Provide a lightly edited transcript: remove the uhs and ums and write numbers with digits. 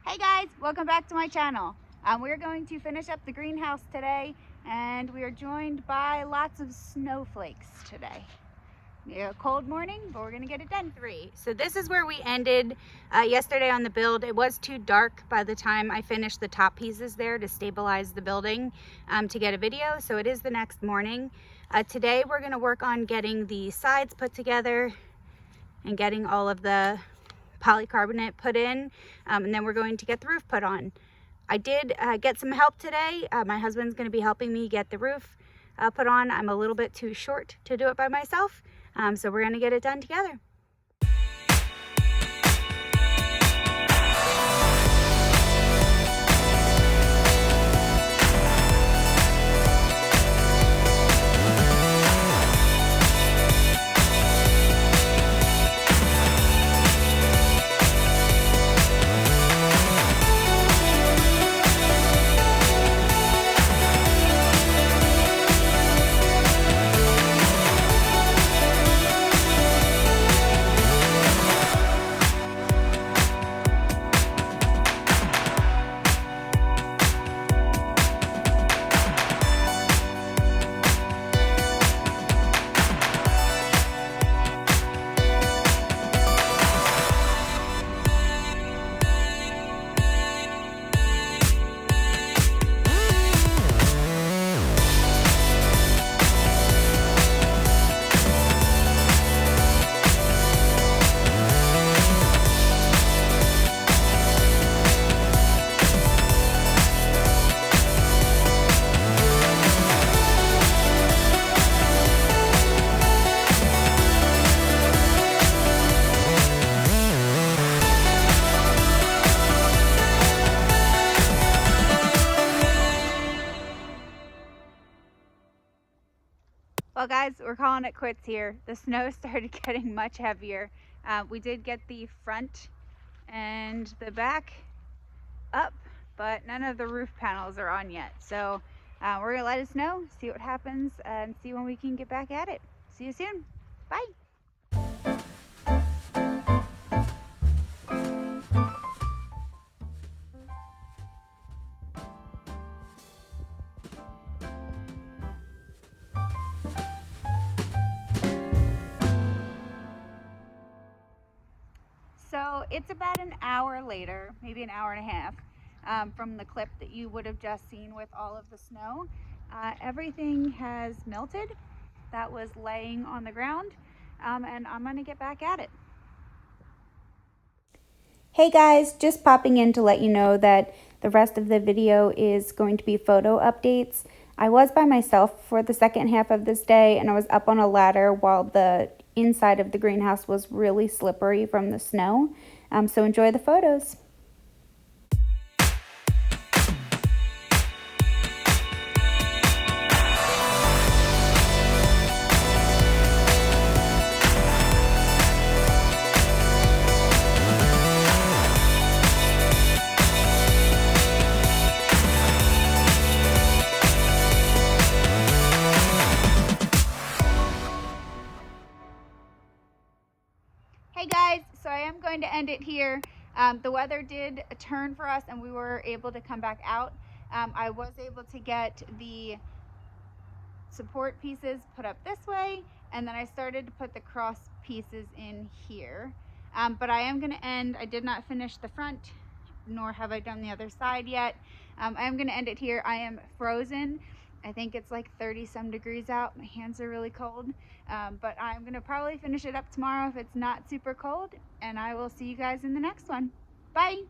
Hey guys, welcome back to my channel. We're going to finish up the greenhouse today, and we are joined by lots of snowflakes today. A cold morning, but we're gonna get it done. So this is where we ended yesterday on the build. It was too dark by the time I finished the top pieces there to stabilize the building to get a video, so it is the next morning. Today we're gonna work on getting the sides put together and getting all of the polycarbonate put in, and then we're going to get the roof put on. I did get some help today. My husband's going to be helping me get the roof put on. I'm a little bit too short to do it by myself, so we're going to get it done together. Well guys, we're calling it quits here. The snow started getting much heavier. We did get the front and the back up, but none of the roof panels are on yet. So we're gonna let it snow, see what happens, and see when we can get back at it. See you soon. Bye. So it's about an hour later, maybe an hour and a half, from the clip that you would have just seen with all of the snow. Everything has melted that was laying on the ground, and I'm gonna get back at it. Hey guys, just popping in to let you know that the rest of the video is going to be photo updates. I was by myself for the second half of this day, and I was up on a ladder while the inside of the greenhouse was really slippery from the snow. So enjoy the photos. Hey guys, so I am going to end it here. The weather did turn for us and we were able to come back out. I was able to get the support pieces put up this way, and then I started to put the cross pieces in here. But I am going to end, I did not finish the front, nor have I done the other side yet. I am going to end it here. I am frozen. I think it's like 30 some degrees out. My hands are really cold, but I'm gonna probably finish it up tomorrow if it's not super cold, and I will see you guys in the next one. Bye.